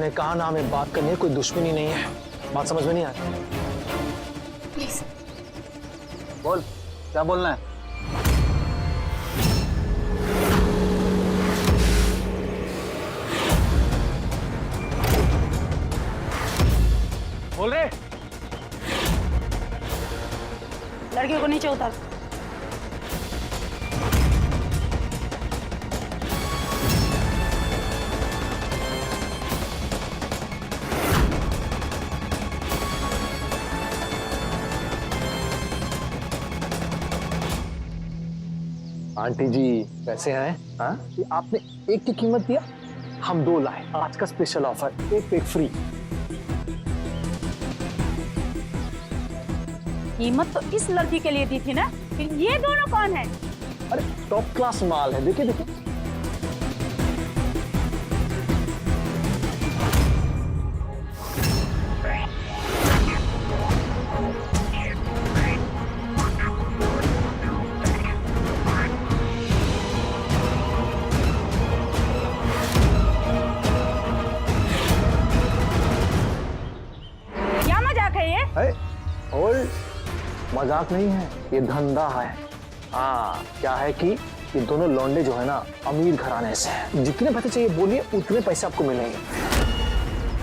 उन्होंने कहा ना हमें बात करनी है, कोई दुश्मनी नहीं है। बात समझ में नहीं आई? प्लीज बोल, क्या बोलना है? बोल रहे। लड़कियों को नीचे उतार। आंटी जी कैसे हैं? हाँ, आपने एक की कीमत दिया, हम 2 लाए। आज का स्पेशल ऑफर, एक पे एक फ्री। कीमत तो इस लड़की के लिए दी थी ना, फिर ये दोनों कौन है? अरे टॉप क्लास माल है, देखिए देखिए। क्या मजाक है ये? और मजाक नहीं है, ये धंधा है। हाँ, क्या है कि ये दोनों लौंडे जो है ना, अमीर घराने से हैं। जितने पैसे चाहिए बोलिए, उतने पैसे आपको मिलेंगे।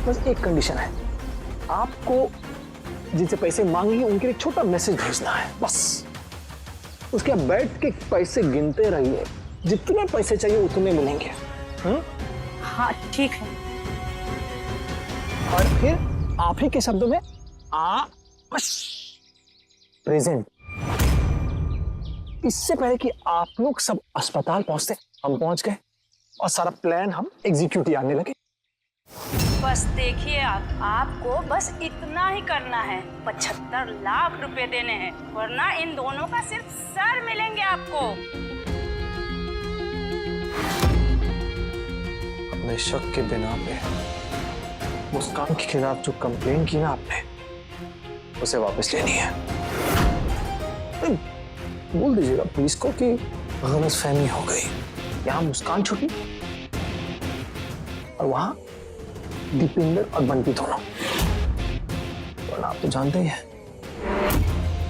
बस एक कंडीशन है, आपको जिनसे पैसे मांगेंगे उनके लिए एक छोटा मैसेज भेजना है, बस। उसके बाद बैठ के पैसे गिनते रहिए, जितने पैसे चाहिए उतने मिलेंगे। हाँ ठीक है। और फिर आप ही के शब्दों में प्रेजेंट। इससे पहले कि आप लोग सब अस्पताल पहुंचते, हम पहुंच गए और सारा प्लान हम एग्जीक्यूट करने लगे। बस देखिए, आपको बस इतना ही करना है। 75 लाख रुपए देने हैं, वरना इन दोनों का सिर्फ सर मिलेंगे आपको। अपने शक के बिना पे मुस्कान के खिलाफ जो कंप्लेन की ना आपने, उसे वापस लेनी है। बोल दीजिएगा पुलिस को कि गलतफहमी हो गई। यहाँ मुस्कान छुटी और वहां दीपेंद्र और बंटी दोनों। और आप तो जानते ही हैं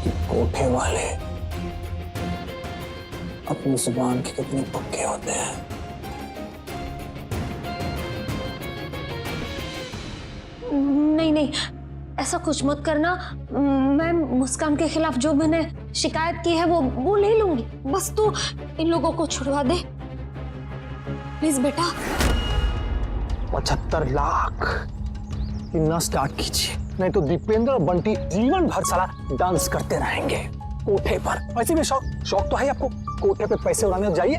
कि कोठे वाले अपनी जुबान के कितने पक्के होते हैं। नहीं नहीं, ऐसा कुछ मत करना। मैं मुस्कान के खिलाफ जो मैंने शिकायत की है वो ले लूंगी। बस तू इन लोगों को छुड़वा दे प्लीज बेटा। 75 लाख इतना स्टार्ट कीजिए, नहीं तो दीपेंद्र और बंटी जीवन भर साला डांस करते रहेंगे कोठे पर। वैसे भी शौक तो है आपको, कोठे पे पैसे उड़ाने जाइए,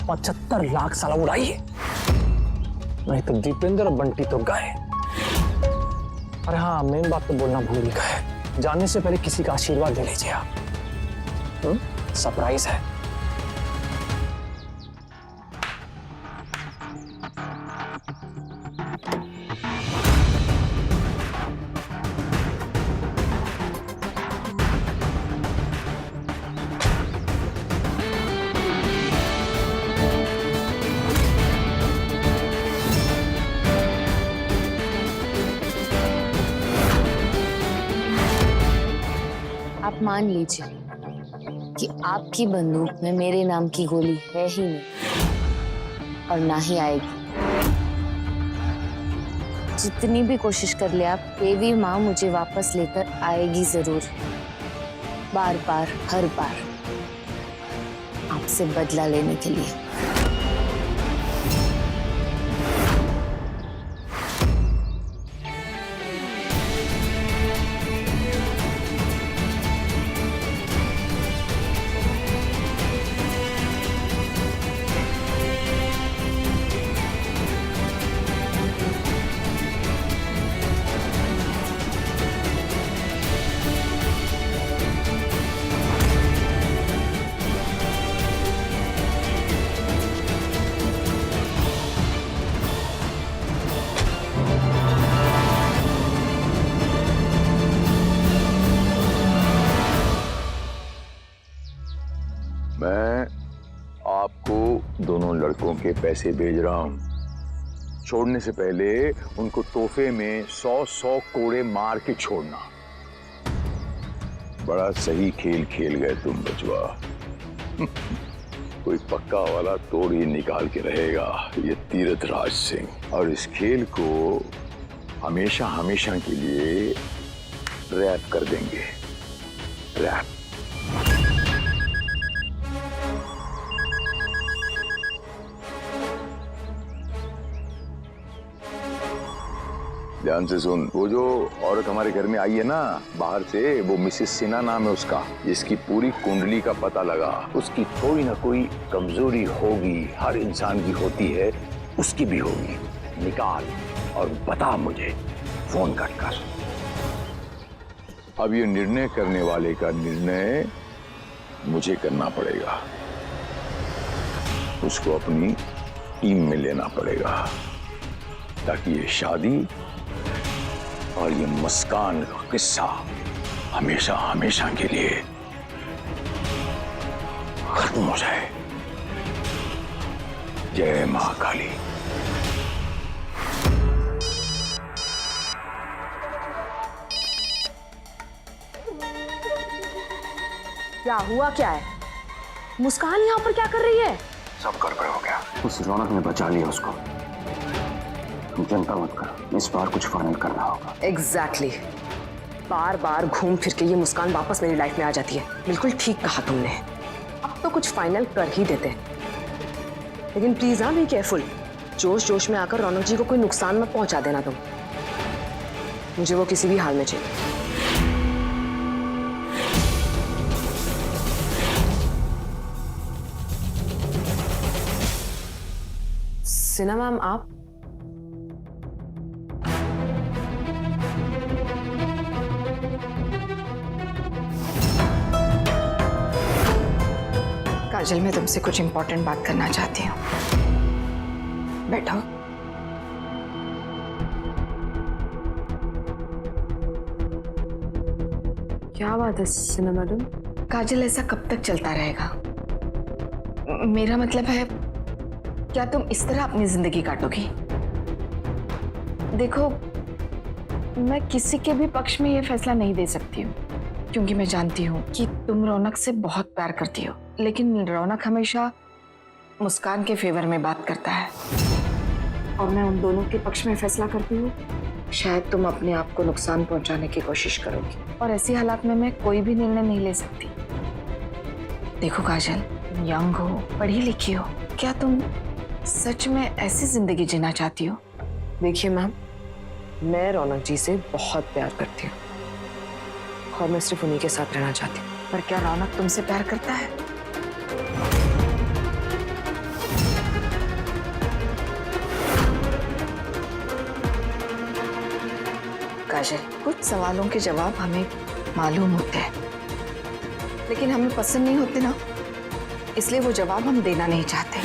75 लाख साला उड़ाइए, नहीं तो दीपेंद्र और बंटी तो गए। अरे हाँ, मेन बात तो बोलना भूल गए, जाने से पहले किसी का आशीर्वाद ले लीजिए आप। सरप्राइज है। आप मान लीजिए कि आपकी बंदूक में मेरे नाम की गोली है ही नहीं और ना ही आएगी। जितनी भी कोशिश कर ले आप, देवी माँ मुझे वापस लेकर आएगी जरूर, बार बार, हर बार, आपसे बदला लेने के लिए। मैं आपको दोनों लड़कों के पैसे भेज रहा हूं। छोड़ने से पहले उनको तोहफे में 100 कोड़े मार के छोड़ना। बड़ा सही खेल खेल गए तुम बचवा। कोई पक्का वाला तोड़ ही निकाल के रहेगा ये तीरथ राज सिंह, और इस खेल को हमेशा हमेशा के लिए रैप कर देंगे। रैप। ध्यान से सुन, वो जो औरत हमारे घर में आई है ना बाहर से, वो मिसेस सिन्हा नाम है उसका, जिसकी पूरी कुंडली का पता लगा। उसकी कोई ना कोई कमजोरी होगी, हर इंसान की होती है, उसकी भी होगी। निकाल और बता मुझे फोन कर। अब ये निर्णय करने वाले का निर्णय मुझे करना पड़ेगा, उसको अपनी टीम में लेना पड़ेगा, ताकि ये शादी और ये मुस्कान का किस्सा हमेशा हमेशा के लिए खत्म हो जाए। जय मां काली। क्या हुआ? क्या है? मुस्कान यहाँ पर क्या कर रही है? सब गड़बड़ हो गया। उस रौनक ने बचा लिया उसको। तुम चिंता मत करो, इस बार कुछ फाइनल करना होगा। एग्जैक्टली। बार बार घूम फिर के ये मुस्कान वापस मेरी लाइफ में आ जाती है। बिल्कुल ठीक कहा तुमने। अब तो कुछ फाइनल कर ही देते हैं, लेकिन प्लीज बी केयरफुल। जोश जोश में आकर रौनक जी को कोई नुकसान मत पहुंचा देना तुम। मुझे वो किसी भी हाल में चाहिए। सिन्हा मैम, आप? काजल, मैं तुमसे कुछ इंपॉर्टेंट बात करना चाहती हूँ। बैठो। क्या बात है सिन्हा मैडम? काजल, ऐसा कब तक चलता रहेगा? मेरा मतलब है, क्या तुम इस तरह अपनी जिंदगी काटोगी? देखो, मैं किसी के भी पक्ष में ये फैसला नहीं दे सकती हूँ, क्योंकि मैं जानती हूँ कि तुम रौनक से बहुत प्यार करती हो, लेकिन रौनक हमेशा मुस्कान के फेवर में बात करता है, और मैं उन दोनों के पक्ष में फैसला करती हूँ। शायद तुम अपने आप को नुकसान पहुंचाने की कोशिश करोगी, और ऐसी हालात में मैं कोई भी निर्णय नहीं ले सकती। देखो काजल, तुम यंग हो, पढ़ी लिखी हो, क्या तुम सच में ऐसी जिंदगी जीना चाहती हो? देखिए मैम, मैं रौनक जी से बहुत प्यार करती हूँ, और मैं सिर्फ उन्हीं के साथ रहना चाहती हूँ। पर क्या रौनक तुमसे प्यार करता है? काजल, कुछ सवालों के जवाब हमें मालूम होते हैं, लेकिन हमें पसंद नहीं होते ना, इसलिए वो जवाब हम देना नहीं चाहते।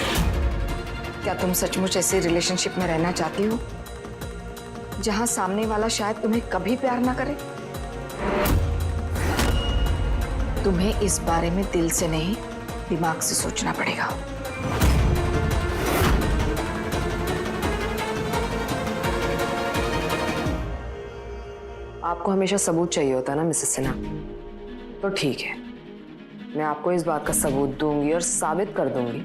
क्या तुम सचमुच ऐसे रिलेशनशिप में रहना चाहती हो जहां सामने वाला शायद तुम्हें कभी प्यार ना करे? तुम्हें इस बारे में दिल से नहीं, दिमाग से सोचना पड़ेगा। आपको हमेशा सबूत चाहिए होता ना मिसेस सिन्हा, तो ठीक है, मैं आपको इस बात का सबूत दूंगी और साबित कर दूंगी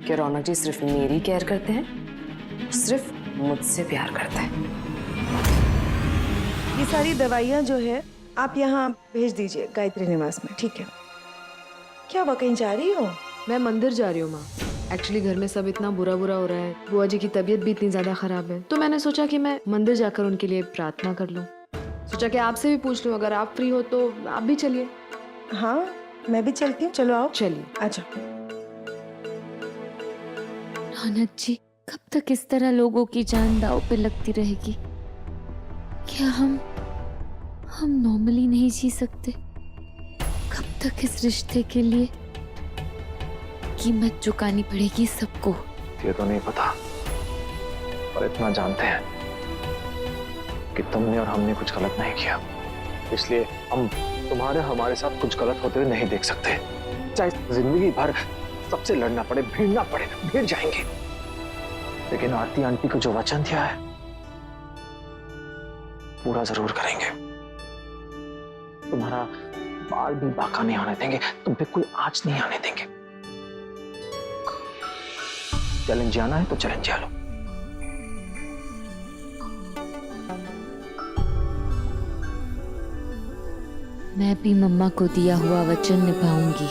कि रौनक जी सिर्फ मेरी केयर करते हैं, सिर्फ मुझसे प्यार करते हैं। ये सारी दवाइयाँ जो है आप यहाँ भेज दीजिए गायत्री निवास में, ठीक है? क्या हुआ, कहीं जा रही हो? मैं मंदिर जा रही हूँ माँ। एक्चुअली घर में सब इतना बुरा बुरा हो रहा है, बुआ जी की तबीयत भी इतनी ज्यादा खराब है, तो मैंने सोचा कि मैं मंदिर जाकर उनके लिए प्रार्थना कर लूँ। सोचा कि आपसे भी पूछ लूँ, अगर आप फ्री हो तो आप भी चलिए। हाँ, मैं भी चलती हूँ, चलो आओ। चलिए। अच्छा। रौनक जी, कब तक इस तरह लोगों की जान दांव पे लगती रहेगी? क्या हम नॉर्मली नहीं जी सकते? कब तक इस रिश्ते के लिए कीमत चुकानी पड़ेगी सबको? ये तो नहीं पता, पर इतना जानते हैं कि तुमने और हमने कुछ गलत नहीं किया, इसलिए हम तुम्हारे हमारे साथ कुछ गलत होते हुए नहीं देख सकते। चाहे जिंदगी भर सबसे लड़ना पड़े, भिड़ना पड़े, भिड़ जाएंगे। लेकिन आरती आंटी को जो वचन दिया है पूरा जरूर करेंगे। तुम्हारा बाल भी बाका नहीं आने देंगे, तुम पे कोई आंच नहीं आने देंगे। चैलेंज आना है तो चैलेंज आ लो। मैं भी मम्मा को दिया हुआ वचन निभाऊंगी।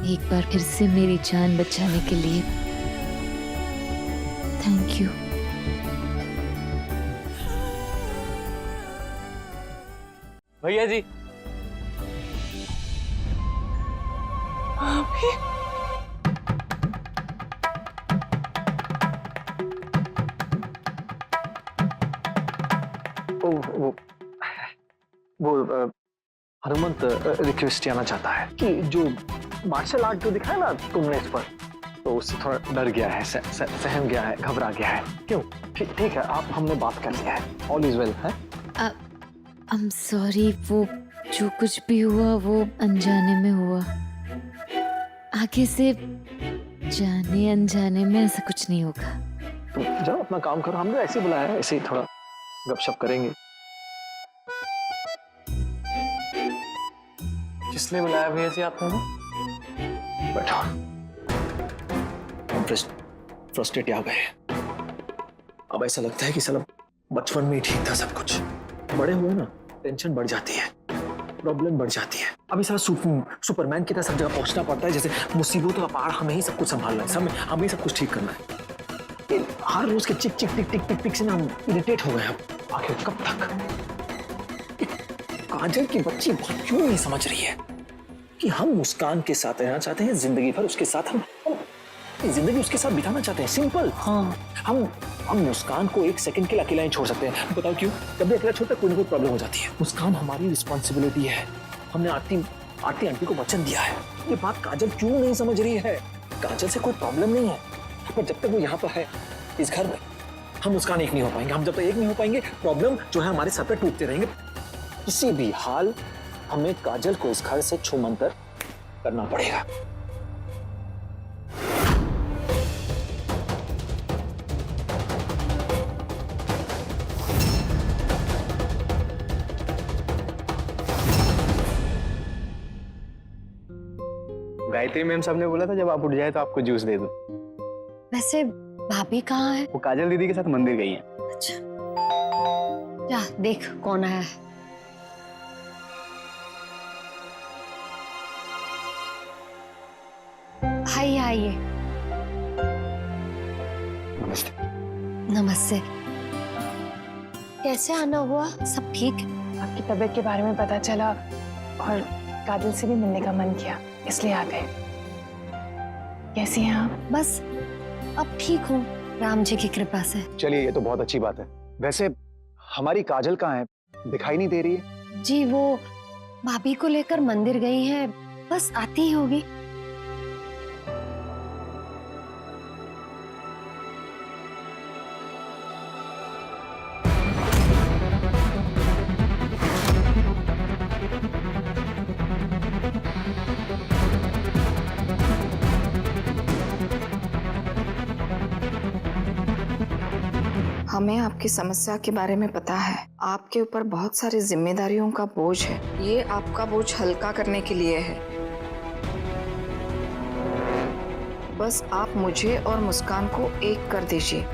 एक बार फिर से मेरी जान बचाने के लिए थैंक यू। भैया जी, वो हनुमंत रिक्वेस्ट आना चाहता है कि जो मार्शल आर्ट जो दिखाया ना तुमने इस पर, तो उससे थोड़ा डर गया है, सहम गया है, घबरा गया है। क्यों? ठीक है, आप हमने बात कर लिया है, ऑल इज वेल है। आई एम सॉरी, वो जो कुछ भी हुआ वो अनजाने में हुआ। आगे से जाने अनजाने में ऐसा कुछ नहीं होगा। तुम जाओ अपना काम करो, हमने ऐसे बुलाया है, ऐसे ही थोड़ा गपशप करेंगे। किसने बुलाया भैया जी आपको? बैठो, हम फ्रस्ट्रेट आ गए। अब ऐसा लगता है कि साला बचपन में ही ठीक था सब कुछ। बड़े हुए ना, टेंशन बढ़ जाती है, प्रॉब्लम बढ़ जाती है। अभी साला सुपरमैन की तरह सब जगह पहुंचना पड़ता है, जैसे मुसीबतों का पहाड़ हमें ही सब कुछ संभालना है, सब हमें ही सब कुछ ठीक करना है। हर रोज के चिक चिक टिक टिक टिक टिक से ना हम इरिटेट हो गए। अब आखिर कब तक? काजल की बच्ची बात क्यों नहीं समझ रही है कि हम मुस्कान के साथ रहना चाहते हैं, जिंदगी भर उसके साथ हम जिंदगी उसके साथ बिताना चाहते हैं। सिंपल। हाँ, हम मुस्कान को एक सेकंड के लिए अकेला नहीं छोड़ सकते हैं। बताओ क्यों? कभी अकेला छोड़ते कोई ना कोई प्रॉब्लम हो जाती है। मुस्कान हमारी रिस्पॉन्सिबिलिटी है। हमने आरती आंटी को वचन दिया है। ये बात काजल क्यों नहीं समझ रही है? काजल से कोई प्रॉब्लम नहीं है, पर जब तक वो यहाँ पर है इस घर में, हम मुस्कान एक नहीं हो पाएंगे। हम जब तक एक नहीं हो पाएंगे, प्रॉब्लम जो है हमारे सर पे टूटते रहेंगे। किसी भी हाल हमें काजल को इस घर से छूमंतर करना पड़ेगा। गायत्री मैम साहब ने बोला था जब आप उठ जाए तो आपको जूस दे दो। वैसे भाभी कहाँ है? वो काजल दीदी के साथ मंदिर गई हैं। अच्छा, जा देख कौन आया है। आइए आइए। नमस्ते। नमस्ते। कैसे आना हुआ? सब ठीक? आपकी तबीयत के बारे में पता चला और काजल से भी मिलने का मन किया, इसलिए आ गए। कैसी हैं आप? बस अब ठीक हूँ, राम जी की कृपा से। चलिए, ये तो बहुत अच्छी बात है। वैसे हमारी काजल कहाँ है? दिखाई नहीं दे रही है। जी वो भाभी को लेकर मंदिर गई है, बस आती ही होगी। हमें आपकी समस्या के बारे में पता है। आपके ऊपर बहुत सारी जिम्मेदारियों का बोझ है। ये आपका बोझ हल्का करने के लिए है। बस आप मुझे और मुस्कान को एक कर दीजिए।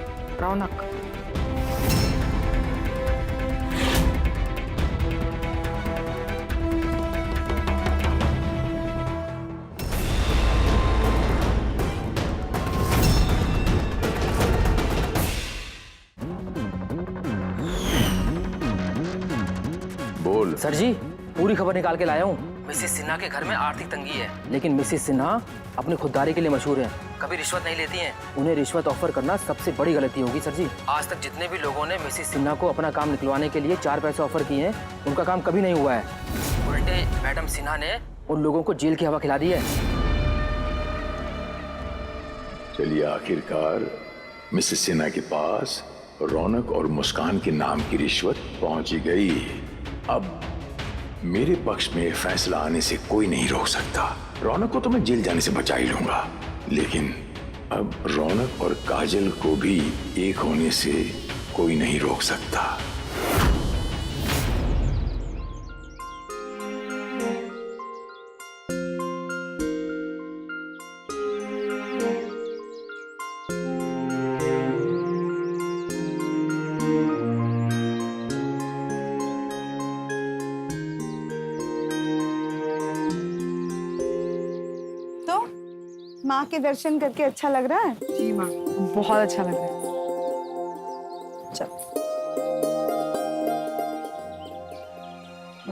रौनक, बोल। सर जी, पूरी खबर निकाल के लाया हूँ। मिसेस सिन्हा के घर में आर्थिक तंगी है, लेकिन मिसेस सिन्हा अपनी खुददारी के लिए मशहूर हैं। कभी रिश्वत नहीं लेती हैं। उन्हें रिश्वत ऑफर करना सबसे बड़ी गलती होगी सर जी। आज तक जितने भी लोगों ने मिसेस सिन्हा को अपना काम निकलवाने के लिए 4 पैसे ऑफर किए हैं, उनका काम कभी नहीं हुआ है। उल्टे मैडम सिन्हा ने उन लोगों को जेल की हवा खिला दी है। चलिए, आखिरकार मिसेस सिन्हा के पास रौनक और मुस्कान के नाम की रिश्वत पहुंची गई। अब मेरे पक्ष में फैसला आने से कोई नहीं रोक सकता। रौनक को तो मैं जेल जाने से बचा ही लूंगा, लेकिन अब रौनक और काजल को भी एक होने से कोई नहीं रोक सकता। माँ के दर्शन करके अच्छा लग रहा है? जी माँ, बहुत अच्छा लग रहा है। चल।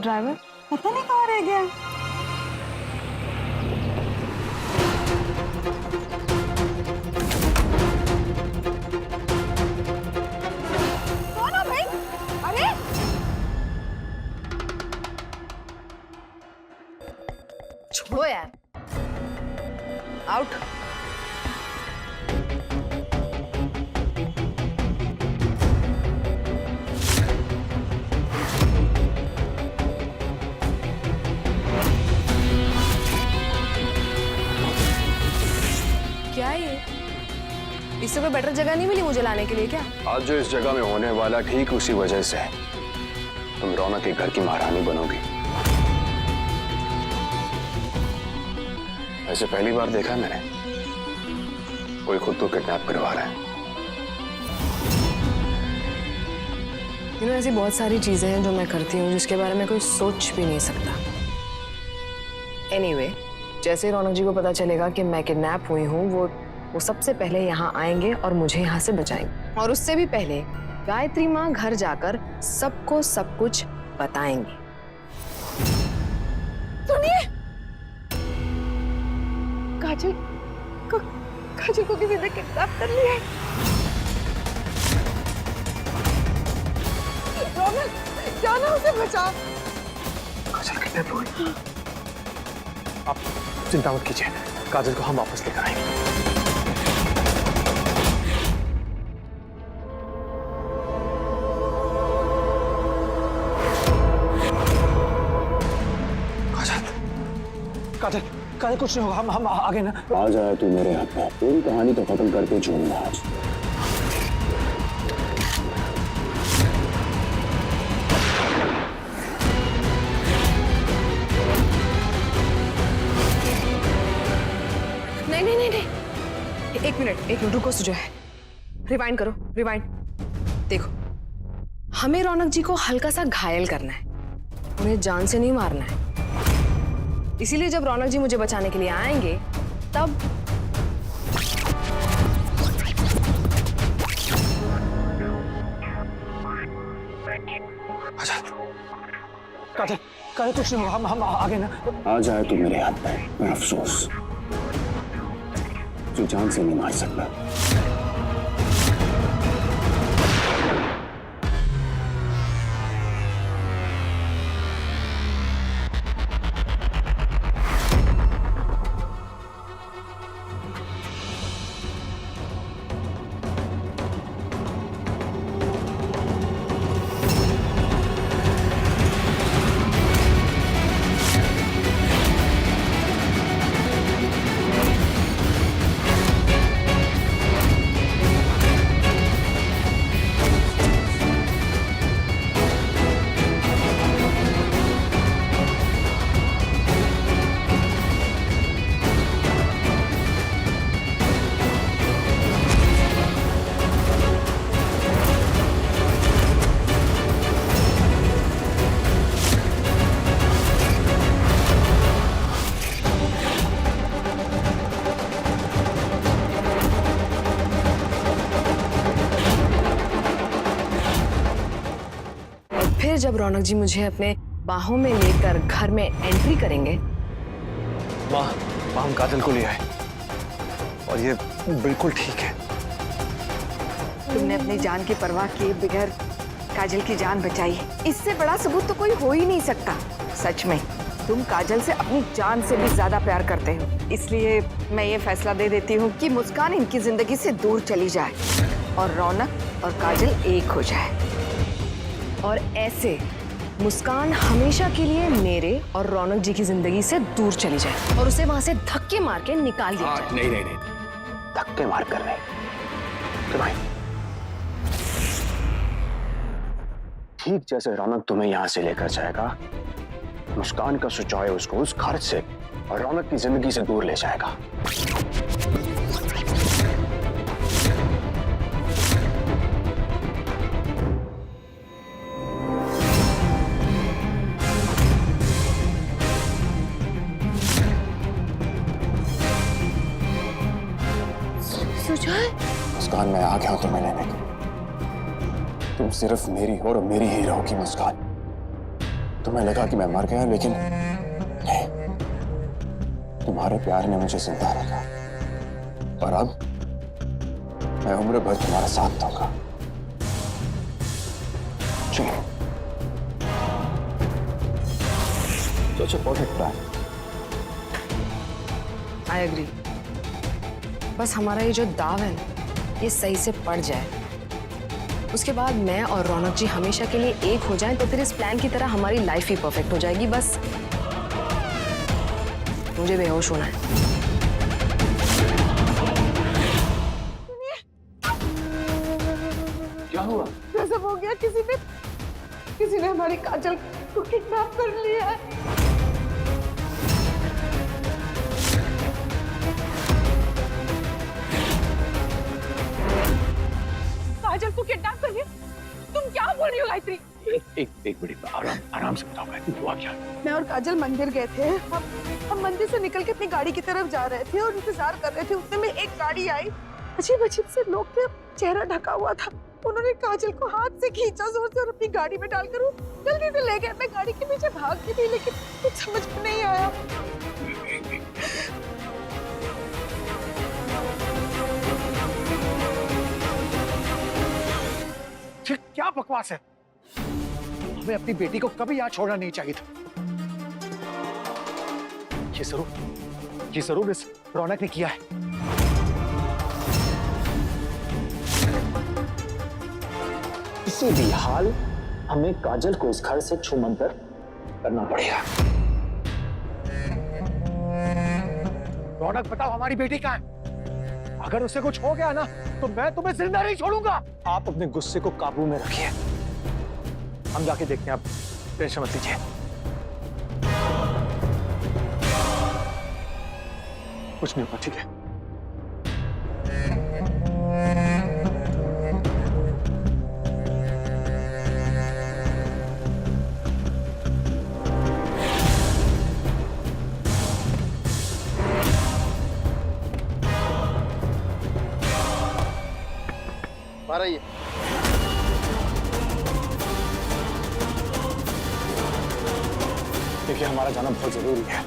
ड्राइवर पता नहीं कहाँ रह गया। कौन हो भाई? अरे छोड़ो यार, आउट। क्या ये? इससे कोई बेटर जगह नहीं मिली मुझे लाने के लिए क्या? आज जो इस जगह में होने वाला ठीक उसी वजह से तुम रौनक के घर की महारानी बनोगी। ऐसे पहली बार देखा मैंने कोई खुद को किडनैप करवा रहा है। ऐसी बहुत सारी चीजें हैं जो मैं करती हूँ जिसके बारे में कोई सोच भी नहीं सकता। Anyway, जैसे रौनक जी को पता चलेगा कि मैं किडनैप हुई हूँ, वो सबसे पहले यहाँ आएंगे और मुझे यहाँ से बचाएंगे। और उससे भी पहले गायत्री माँ घर जाकर सबको सब कुछ बताएंगी। सुनिए, काजल को किसी ने किडनैप कर लिया है। रौनक, जाना उसे बचा। काजल किडनैप हो गई। आप चिंता मत कीजिए, काजल को हम वापस लेकर आएंगे। काजल, काजल कुछ नहीं होगा, हम आगे ना। आ जाए तू मेरे हाथ में, पूरी कहानी तो खत्म करके छोड़ना आज। नहीं, एक मिनट रुको सुजय, रिवाइंड करो, रिवाइंड। देखो, हमें रौनक जी को हल्का सा घायल करना है, उन्हें जान से नहीं मारना है। इसीलिए जब रौनक जी मुझे बचाने के लिए आएंगे तब काजल, काजल कुछ नहीं होगा, हम आगे ना। आ जाए तू मेरे हाथ में, मैं अफसोस जो जान से नहीं मार सकता। फिर जब रौनक जी मुझे अपने बाहों में लेकर घर में एंट्री करेंगे। माँ हम काजल को ले आए और ये बिल्कुल ठीक है। तुमने अपनी जान की परवाह किए बगैर काजल की जान बचाई। इससे बड़ा सबूत तो कोई हो ही नहीं सकता। सच में तुम काजल से अपनी जान से भी ज्यादा प्यार करते हो, इसलिए मैं ये फैसला दे देती हूँ कि मुस्कान इनकी जिंदगी से दूर चली जाए और रौनक और काजल एक हो जाए। और ऐसे मुस्कान हमेशा के लिए मेरे और रौनक जी की जिंदगी से दूर चली जाए और उसे वहां से धक्के मार के निकाल दिया जाए। नहीं नहीं नहीं, धक्के मार कर नहीं। तो भाई ठीक जैसे रौनक तुम्हें यहां से लेकर जाएगा, मुस्कान का सुचाए उसको उस घर से और रौनक की जिंदगी से दूर ले जाएगा। सुजाए, मुस्कान मैं आ गया हूं तुम्हें लेने के। तुम सिर्फ मेरी हो और मेरी ही रहोगी मुस्कान। तुम्हें लगा कि मैं मर गया, लेकिन नहीं, तुम्हारे प्यार ने मुझे जिंदा रखा और अब मैं उम्र भर तुम्हारा साथ दूंगा। Such a perfect plan. I agree. बस हमारा ये जो दाव है ना, ये सही से पड़ जाए, उसके बाद मैं और रौनक जी हमेशा के लिए एक हो जाएं, तो फिर इस प्लान की तरह हमारी लाइफ ही परफेक्ट हो जाएगी। बस मुझे बेहोश होना है। क्या हुआ? गजब हो गया, किसी ने हमारी काजल को किडनैप कर लिया है। काजल को किडनैप कर लिया? तुम क्या बोल रही हो गायत्री? एक मिनट, आराम से बताओ गायत्री, हुआ क्या? मैं और काजल मंदिर गए थे। हम मंदिर से निकल के अपनी गाड़ी की तरफ जा रहे थे और इंतजार कर रहे थे। उतने में एक गाड़ी आई, अजीब से लोग थे, चेहरा ढका हुआ था। उन्होंने काजल को हाथ से खींचा जोर से और अपनी गाड़ी में डालकर वो जल्दी से ले गए। मैं गाड़ी के पीछे भागती थी, लेकिन कुछ समझ में नहीं आया। क्या बकवास है? हमें अपनी बेटी को कभी यहाँ छोड़ना नहीं चाहिए था। ये जरूर इस रौनक ने किया है। किसी भी हाल हमें काजल को इस घर से छूमंतर करना पड़ेगा। रौनक बताओ, हमारी बेटी कहाँ है? अगर उसे कुछ हो गया ना तो मैं तुम्हें जिंदा नहीं छोड़ूंगा। आप अपने गुस्से को काबू में रखिए, हम जाके देखते हैं। आप टेंशन मत लीजिए। कुछ नहीं होगा, ठीक है? आ रही है। देखिए, हमारा जाना बहुत जरूरी है,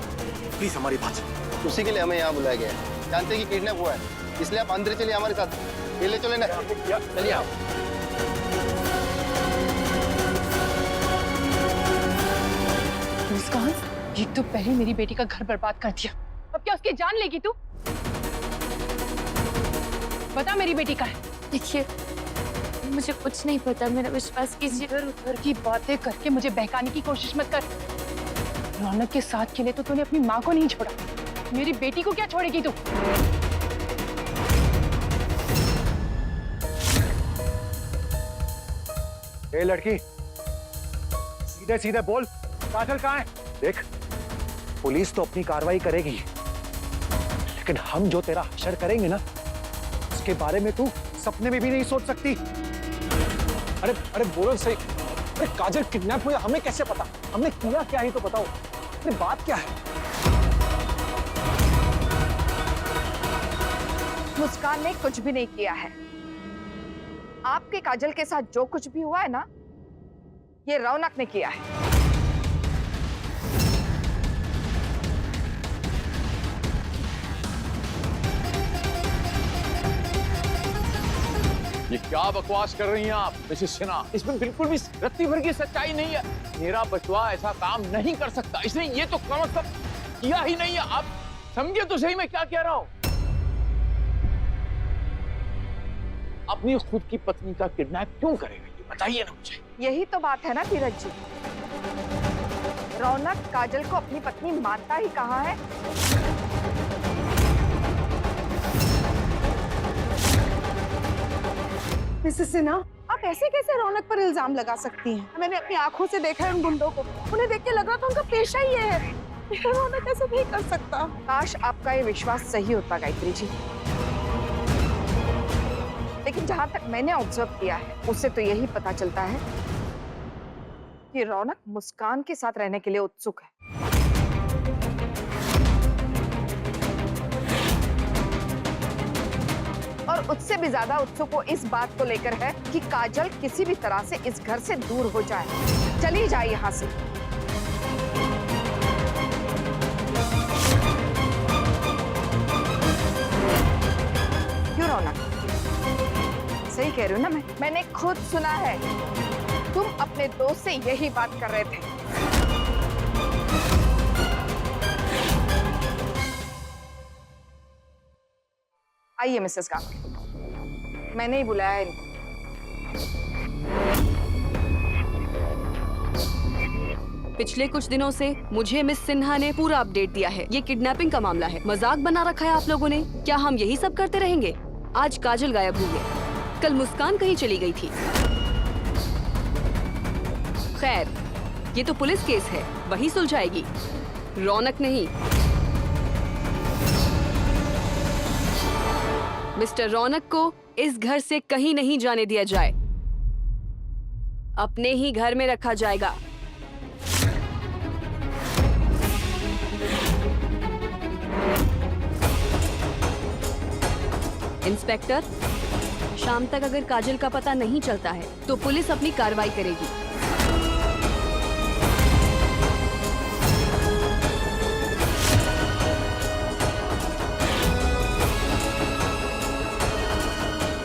प्लीज हमारी बात। उसी के लिए हमें यहाँ बुलाया गया है। जानते हैं कि किडनैप हुआ है, इसलिए आप अंदर चलिए हमारे साथ। ये ले चले ना, चलिए आप। मुस्कान, एक तो पहले मेरी बेटी का घर बर्बाद कर दिया, अब क्या उसकी जान लेगी तू? बता, मेरी बेटी का है? देखिए, मुझे कुछ नहीं पता, मेरा विश्वास कीजिए। इधर उधर की बातें करके मुझे बहकाने की कोशिश मत कर। रौनक के साथ के लिए तो तूने अपनी माँ को नहीं छोड़ा, मेरी बेटी को क्या छोड़ेगी तू? ए लड़की, सीधे सीधे बोल, काजल कहाँ है? देख, पुलिस तो अपनी कार्रवाई करेगी, लेकिन हम जो तेरा हशर करेंगे ना, उसके बारे में तू सपने में भी नहीं सोच सकती। अरे बोलो सही। अरे काजल किडनैप हुई, हमें कैसे पता? हमने किया क्या है तो बताओ। अरे बात क्या है? मुस्कान ने कुछ भी नहीं किया है। आपके काजल के साथ जो कुछ भी हुआ है ना, ये रौनक ने किया है। ये क्या बकवास कर रही हैं आप मिसेस सिन्हा? इसमें बिल्कुल भी रत्ती भर की सच्चाई नहीं है। मेरा बचवा ऐसा काम नहीं कर सकता, इसने ये तो कम से कम किया ही नहीं है। आप समझे तो सही मैं क्या कह रहा हूं। अपनी खुद की पत्नी का किडनैप क्यों करेगा ये बताइए ना मुझे। यही तो बात है ना धीरज जी, रौनक काजल को अपनी पत्नी मानता ही कहाँ है। मिसेस सिन्हा, आप ऐसे कैसे रौनक पर इल्जाम लगा सकती हैं? मैंने अपनी आंखों से देखा है उन गुंडों को, उन्हें देख के लग रहा था उनका पेशा ही ये है। रौनक ऐसे नहीं कर सकता। काश आपका ये विश्वास सही होता गायत्री जी, लेकिन जहां तक मैंने ऑब्जर्व किया है उससे तो यही पता चलता है कि रौनक मुस्कान के साथ रहने के लिए उत्सुक है। और उससे भी ज्यादा उत्सुक वो इस बात को लेकर है कि काजल किसी भी तरह से इस घर से दूर हो जाए, चली जाए यहां से। क्यों रौनक? सही कह रही हूँ ना मैंने खुद सुना है, तुम अपने दोस्त से यही बात कर रहे थे। आइए मिसेस गांगुली, मैंने ही बुलाया इनको। पिछले कुछ दिनों से मुझे मिस सिन्हा ने पूरा अपडेट दिया है। ये किडनैपिंग का मामला है, मजाक बना रखा है आप लोगों ने। क्या हम यही सब करते रहेंगे? आज काजल गायब हुई है, कल मुस्कान कहीं चली गई थी। खैर, ये तो पुलिस केस है, वही सुलझाएगी, रौनक नहीं। मिस्टर रौनक को इस घर से कहीं नहीं जाने दिया जाए, अपने ही घर में रखा जाएगा। इंस्पेक्टर, शाम तक अगर काजल का पता नहीं चलता है तो पुलिस अपनी कार्रवाई करेगी।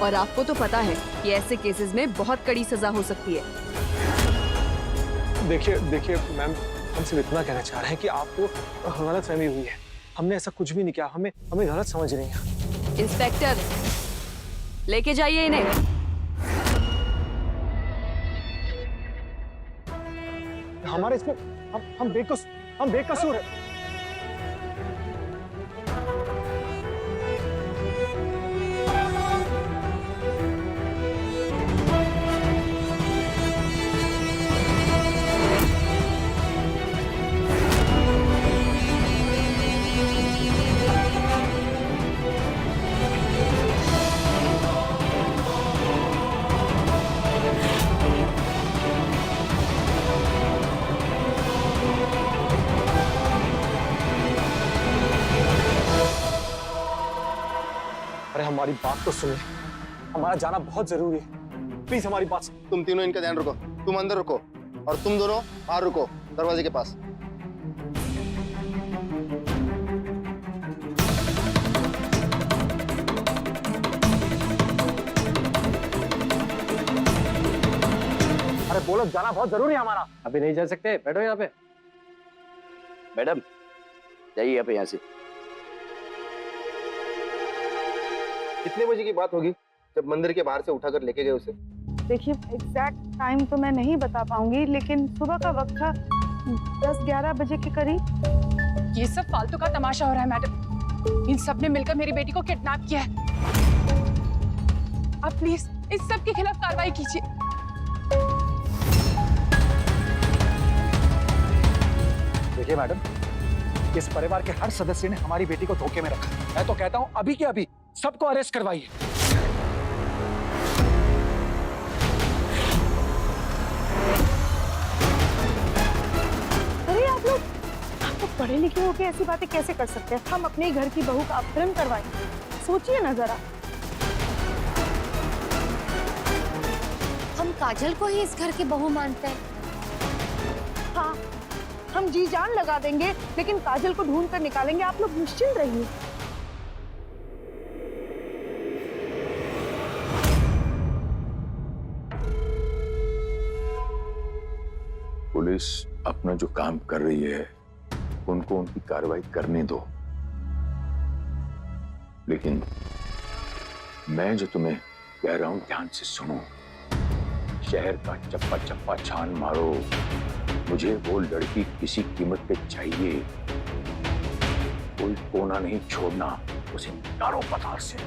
और आपको तो पता है कि ऐसे केसेस में बहुत कड़ी सजा हो सकती है। देखिए मैम, हम सिर्फ इतना कहना चाह रहे हैं कि आपको गलतफहमी हुई है। हमने ऐसा कुछ भी नहीं किया, हमें गलत समझ रही हैं। इंस्पेक्टर, लेके जाइए इन्हें। हमारे इसमें हम बेकसूर है। अरे हमारी बात तो सुनिए, हमारा जाना बहुत जरूरी है, प्लीज हमारी बात। तुम तीनों इनका ध्यान रखो, तुम अंदर रुको और तुम दोनों बाहर रुको दरवाजे के पास। अरे बोलो, जाना बहुत जरूरी है हमारा। अभी नहीं जा सकते, बैठो यहाँ पे। मैडम जाइए आप यहाँ से। कितने बजे की बात होगी जब मंदिर के बाहर से उठाकर लेके गए उसे? देखिए, एग्जैक्ट टाइम तो मैं नहीं बता पाऊंगी, लेकिन सुबह का वक्त था 10-11 बजे के करीब। ये सब फालतू का तमाशा हो रहा है मैडम। इन सब ने मिलकर मेरी बेटी को किडनैप किया है। आप प्लीज इस सब के खिलाफ कार्रवाई कीजिए। देखिए मैडम, इस परिवार के हर सदस्य ने हमारी बेटी को धोखे में रखा। मैं तो कहता हूं अभी के अभी सबको अरेस्ट करवाइए। अरे आप लोग पढ़े लिखे होके ऐसी बातें कैसे कर सकते हैं? हम अपने घर की बहू का अपहरण करवाएंगे? सोचिए ना जरा। हम काजल को ही इस घर की बहू मानते हैं। हाँ, हम जी जान लगा देंगे, लेकिन काजल को ढूंढ कर निकालेंगे। आप लोग निश्चिंत रहिए। पुलिस अपना जो काम कर रही है उनको उनकी कार्रवाई करने दो, लेकिन मैं जो तुम्हें कह रहा हूं ध्यान से सुनो। शहर का चप्पा चप्पा छान मारो, मुझे वो लड़की किसी कीमत पे चाहिए। कोई कोना नहीं छोड़ना, उसे निकालो पताल से।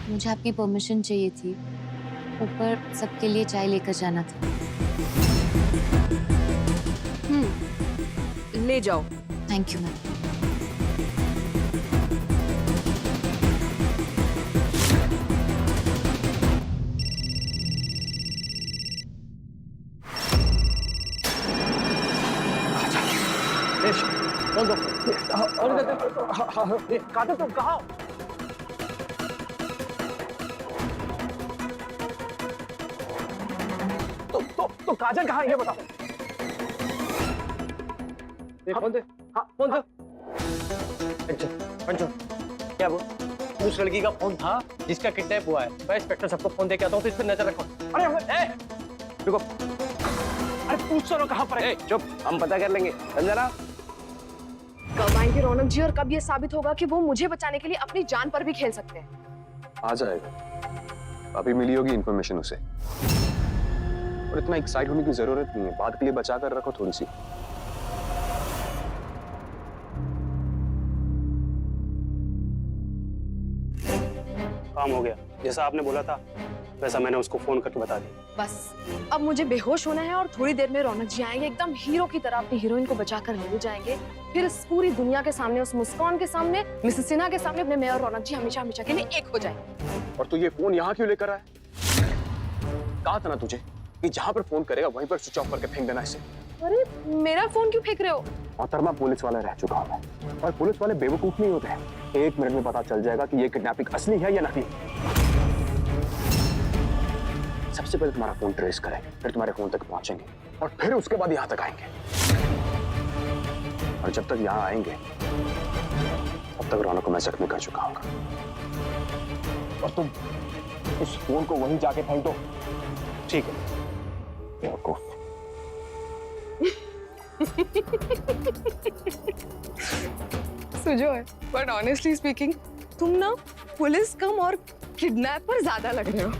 मुझे आपकी परमिशन चाहिए थी, ऊपर सबके लिए चाय लेकर जाना था। ले जाओ। Thank you ma'am. कौन काजल तुम कहाँ हो? तो काजल कहाँ है ये बताओ। फोन दे। हाँ फोन दे। पंचो क्या वो उस लड़की का फोन था जिसका किडनैप हुआ है। मैं इंस्पेक्टर सबको फोन दे के आता हूँ, तो इस पर नजर रखो। अरे रुको, अरे पूछ तो लो कहाँ पर है। चुप, हम पता कर लेंगे, समझा ना। कब आएंगे रौनक जी, और कब ये साबित होगा कि वो मुझे बचाने के लिए अपनी जान पर भी खेल सकते हैं? आ जाएगा, अभी मिली होगी इन्फॉर्मेशन उसे। और इतना एक्साइट होने की जरूरत नहीं है, बाद के लिए बचा कर रखो थोड़ी सी। काम हो गया, जैसा आपने बोला था वैसा मैंने उसको फोन करके बता दिया। बस अब मुझे बेहोश होना है और थोड़ी देर में रौनक जी आएंगे, एकदम हीरो की तरह अपनी हीरोइन को बचाकर ले जाएंगे। फिर इस पूरी दुनिया के सामने, उस मुस्कान के सामने, मिसेस सिन्हा के सामने अपने मैं और रौनक जी हमेशा हमेशा के लिए एक हो जाएंगे। और तू ये फोन यहाँ क्यों लेकर आया? कहा था ना तुझे कि जहाँ पर फोन करेगा वहीं पर स्विच ऑफ करके फेंक देना इसे। अरे मेरा फोन क्यों फेंक रहे हो? मोहतरमा, पुलिस वाला रह चुका हूं मैं, और पुलिस वाले बेवकूफ नहीं होते हैं। 1 मिनट में पता चल जाएगा कि ये किडनैपिंग असली है या नकली। सबसे पहले तुम्हारा फोन ट्रेस करेंगे, फिर तुम्हारे फोन तक पहुंचेंगे, और फिर उसके बाद यहाँ तक आएंगे। और जब तक यहाँ आएंगे तब तक रौनक को मैं जख्मी कर चुका हूँ। और तुम इस फोन को वहीं जाके फेंक दो। ठीक है। बेवकूफ। सुजो है, बट ऑनेस्टली स्पीकिंग तुम ना पुलिस कम और किडनैपर ज्यादा लग रहे हो।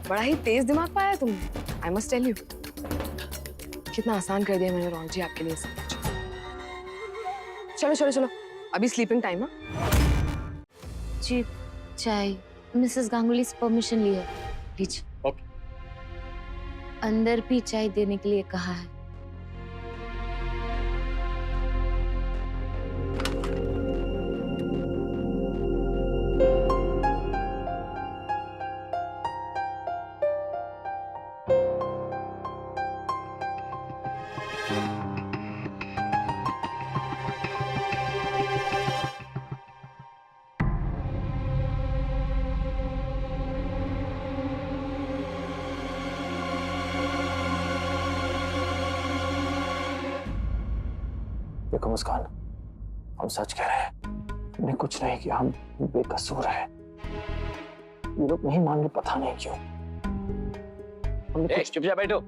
बड़ा ही तेज दिमाग पाया तुमने, आई मस्ट टेल यू। कितना आसान कर दिया मैंने रौनक जी आपके लिए सब कुछ। चलो चलो चलो, अभी स्लीपिंग टाइम है। जी चाय, मिसेस गांगुली से परमिशन ली है, लीजिए। ओके। अंदर भी चाय देने के लिए कहा है। देखो मुस्कान, हम सच कह रहे हैं, हमने कुछ नहीं किया, हम बेकसूर हैं। ये लोग नहीं मान रहे, पता नहीं क्यों। हमने चुपचाप बैठो,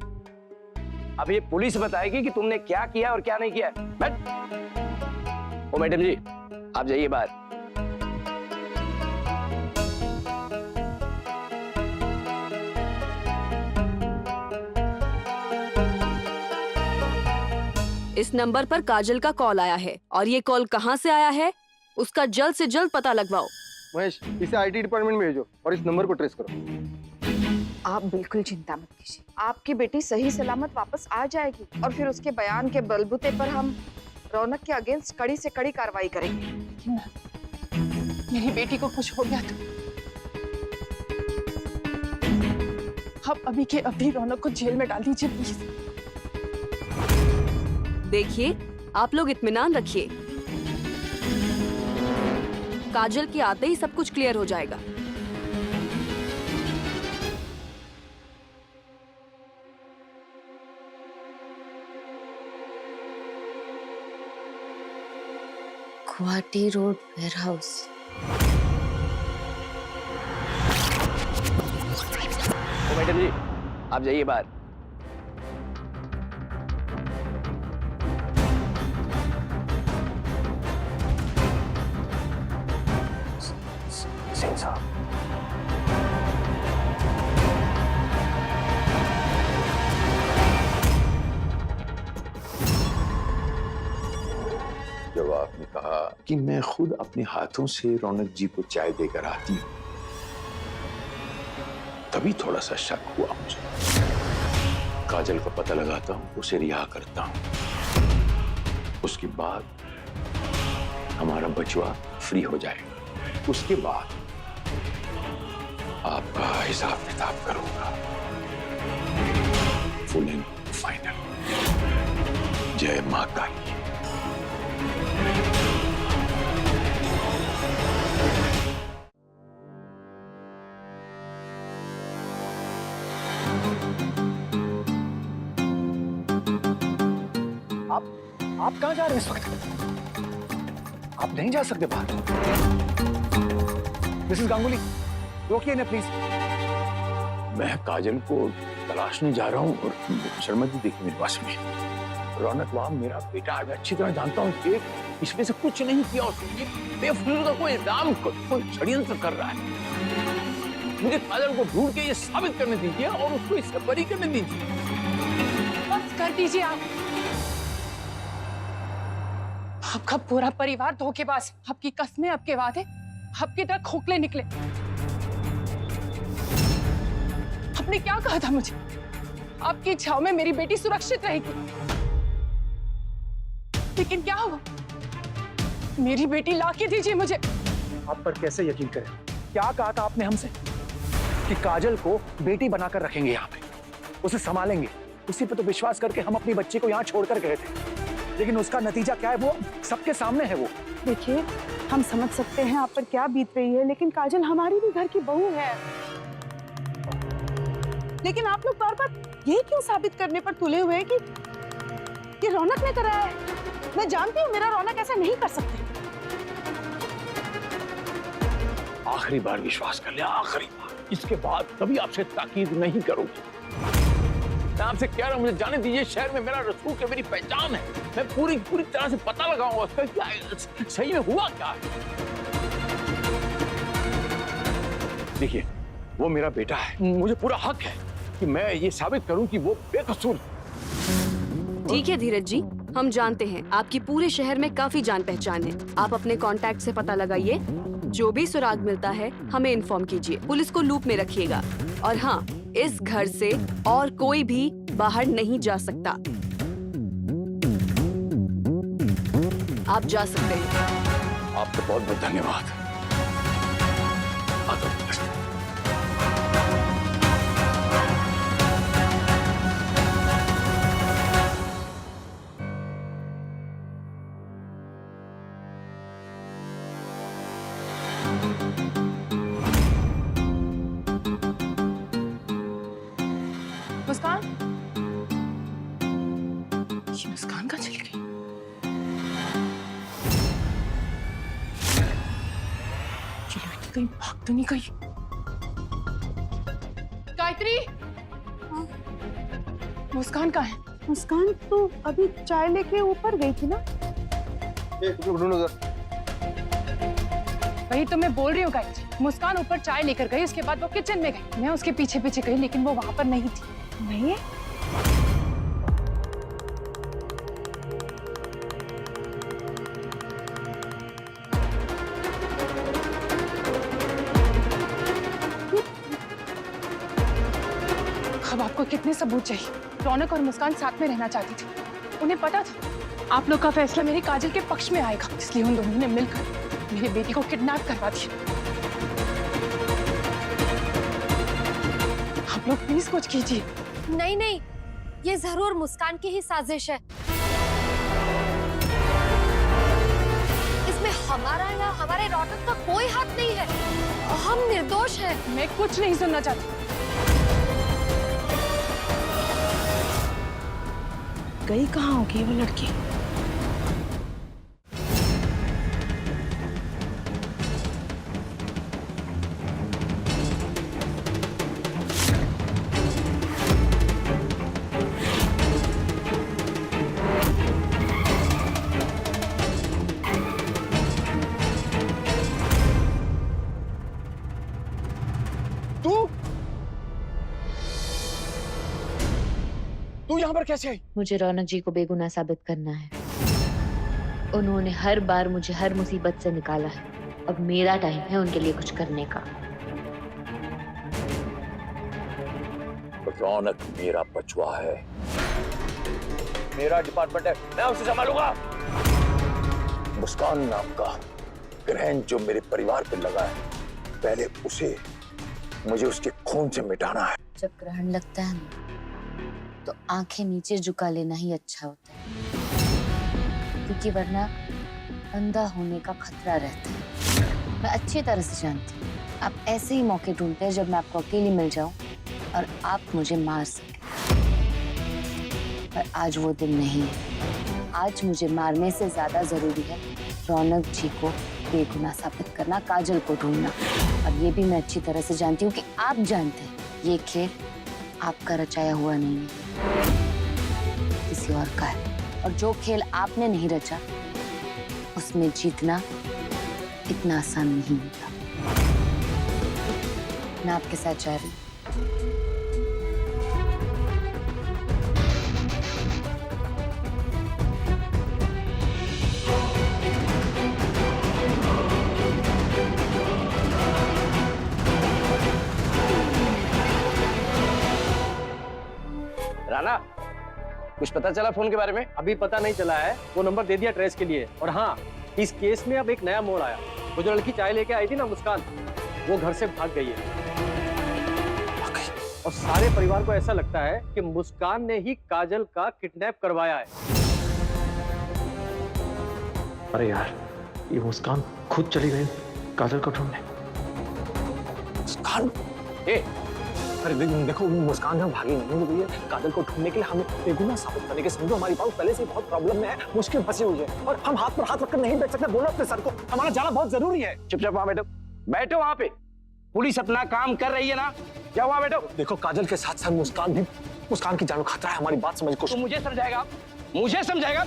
अब ये पुलिस बताएगी कि तुमने क्या किया और क्या नहीं किया। बैठ। ओ मैडम जी, आप जाइए बाहर। इस नंबर पर काजल का कॉल आया है, और ये कॉल कहाँ से आया है उसका जल्द से जल्द पता लगवाओ। महेश, इसे आईटी डिपार्टमेंट में भेजो और इस नंबर को ट्रेस करो। आप बिल्कुल चिंता मत कीजिए, आपकी बेटी सही सलामत वापस आ जाएगी, और फिर उसके बयान के बलबूते पर हम रौनक के अगेंस्ट कड़ी से कड़ी कार्रवाई करेंगे। मेरी बेटी को कुछ हो गया तो आप अभी के अभी रौनक को जेल में डाल दीजिए प्लीज। देखिए, आप लोग इत्मीनान रखिए, काजल के आते ही सब कुछ क्लियर हो जाएगा। Guwahati road warehouse. Madam ji आप जाइए बाहर। सेन साहब, जब आपने कहा कि मैं खुद अपने हाथों से रौनक जी को चाय देकर आती हूँ, तभी थोड़ा सा शक हुआ मुझे। काजल का पता लगाता हूँ, उसे रिहा करता हूँ, उसके बाद हमारा बचवा फ्री हो जाएगा। उसके बाद आपका हिसाब किताब करूंगा, फुल एंड फाइनल। जय मां काली। आप कहां जा रहे हैं इस वक्त? आप नहीं जा सकते बाहर। मिसेस गांगुली, रोकिए ना प्लीज। मैं काजल को तलाशने जा रहा हूँ और शर्मा जी देखिए मेरे पास में रौनक वहां मेरा बेटा है। मैं अच्छी तरह जानता हूँ कि इसमें से कुछ नहीं किया उसने। बेफजूल का कोई इल्जाम, कोई षड्यंत्र कर रहा है। मुझे काजल को ढूंढ के ये साबित करने दीजिए और उसको इससे बरी करने दीजिए। बस कर दीजिए आप। आपका पूरा परिवार धोखेबाज, आपकी कस्में, आपके वादे आपकी तरह खोखले निकले। आपने क्या कहा था मुझे? आपकी छाव में मेरी बेटी सुरक्षित रहेगी, लेकिन क्या हुआ? मेरी बेटी ला के दीजिए मुझे। आप पर कैसे यकीन करें? क्या कहा था आपने हमसे कि काजल को बेटी बनाकर रखेंगे यहाँ पे, उसे संभालेंगे। उसी पे तो विश्वास करके हम अपनी बच्ची को यहाँ छोड़कर गए थे, लेकिन उसका नतीजा क्या है वो सबके सामने है। वो देखिए, हम समझ सकते हैं आप पर क्या बीत रही है, लेकिन काजल हमारी भी घर की बहू है। लेकिन आप लोग बार बार ये क्यों साबित करने पर तुले हुए हैं कि ये रौनक ने कराया है? मैं जानती हूँ मेरा रौनक ऐसा नहीं कर सकते। आखिरी बार विश्वास कर लिया, आखिरी बार। इसके बाद कभी आपसे ताकीद नहीं करूंगी। मैं आपसे कह रहा हूं, मुझे जाने दीजिए। शहर में मेरा रसूख है, मेरी पहचान है। मैं पूरी तरह से पता लगाऊंगा उसका क्या सही में हुआ क्या। देखिए, वो मेरा बेटा है, मुझे पूरा हक है कि मैं ये साबित करूं कि वो बेकसूर। ठीक है धीरज जी, हम जानते हैं आपकी पूरे शहर में काफी जान पहचान है। आप अपने कांटेक्ट से पता लगाइए, जो भी सुराग मिलता है हमें इन्फॉर्म कीजिए। पुलिस को लूप में रखिएगा। और हाँ, इस घर से और कोई भी बाहर नहीं जा सकता। आप जा सकते हैं। आपका बहुत बहुत धन्यवाद। आता हूं। मुस्कान, ये मुस्कान कहाँ चली गई? ये लड़की कहीं भाग तो नहीं गई? गायत्री, मुस्कान कहाँ है? मुस्कान तो अभी चाय लेके ऊपर गई थी ना। वही तो मैं बोल रही हूँ गायत्री, मुस्कान ऊपर चाय लेकर गई, उसके बाद वो किचन में गई। मैं उसके पीछे पीछे गई, लेकिन वो वहां पर नहीं थी। नहीं है? अब आपको कितने सबूत चाहिए? रौनक और मुस्कान साथ में रहना चाहती थी। उन्हें पता था आप लोग का फैसला मेरी काजल के पक्ष में आएगा, इसलिए उन दोनों ने मिलकर मेरी बेटी को किडनैप करवा दिया। आप लोग प्लीज कुछ कीजिए। नहीं नहीं, ये जरूर मुस्कान की ही साजिश है। इसमें हमारा या हमारे रौनक का कोई हाथ नहीं है। हम निर्दोष हैं। मैं कुछ नहीं सुनना चाहती। गई कहाँ होगी वो लड़की? यहाँ पर कैसे आई? मुझे रौनक जी को बेगुनाह साबित करना है। उन्होंने हर बार मुझे हर मुसीबत से निकाला है। अब मेरा टाइम है उनके लिए कुछ करने का। रौनक मेरा बचवा है, मेरा डिपार्टमेंट है, मैं उसे संभालूंगा। मुस्कान नाम का ग्रहण जो मेरे परिवार पे लगा है, पहले उसे मुझे उसके खून से मिटाना है। जब ग्रहण लगता है ना, तो आंखें नीचे झुका लेना ही अच्छा होता है, क्योंकि वरना अंधा होने का खतरा रहता है। मैं अच्छी तरह से जानती हूँ आप ऐसे ही मौके ढूंढते हैं जब मैं आपको अकेली मिल जाऊं और आप मुझे मार सके। पर आज वो दिन नहीं है। आज मुझे मारने से ज्यादा जरूरी है रौनक जी को बेगुनाह साबित करना, काजल को ढूंढना। अब ये भी मैं अच्छी तरह से जानती हूँ कि आप जानते हैं ये खेल आपका रचाया हुआ नहीं है, किसी और का है। और जो खेल आपने नहीं रचा उसमें जीतना इतना आसान नहीं होता। मैं आपके साथ जा रही हूँ। राणा, कुछ पता चला फोन के बारे में? अभी पता नहीं चला है, वो नंबर दे दिया ट्रेस के लिए। और हाँ, इस केस में अब एक नया मोड़ आया। वो जो लड़की चाय लेके आई थी ना, मुस्कान, वो घर से भाग गई है। और सारे परिवार को ऐसा लगता है कि मुस्कान ने ही काजल का किडनैप करवाया है। अरे यार, ये मुस्कान खुद चली गई काजल को ढूंढने। मुस्कान? अरे देखो मुस्कान हम भागी नहीं हुई है। काजल को ढूंढने के लिए हमें बेगुनाह साबित करने के, समझो हमारी बात पहले से बहुत प्रॉब्लम में है, मुश्किल फंसी हुई है और हम हाथ पर हाथ रखकर नहीं बैठ सकते। बोलो अपने सर को, हमारा जाना बहुत जरूरी है। चुपचाप वहां बैठो, बैठो वहां पे। पुलिस अपना काम कर रही है ना, जाओ वहां बैठो। देखो काजल के साथ साथ मुस्कान की जान को खतरा है, हमारी बात समझ को। तू मुझे समझाएगा? मुझे समझाएगा?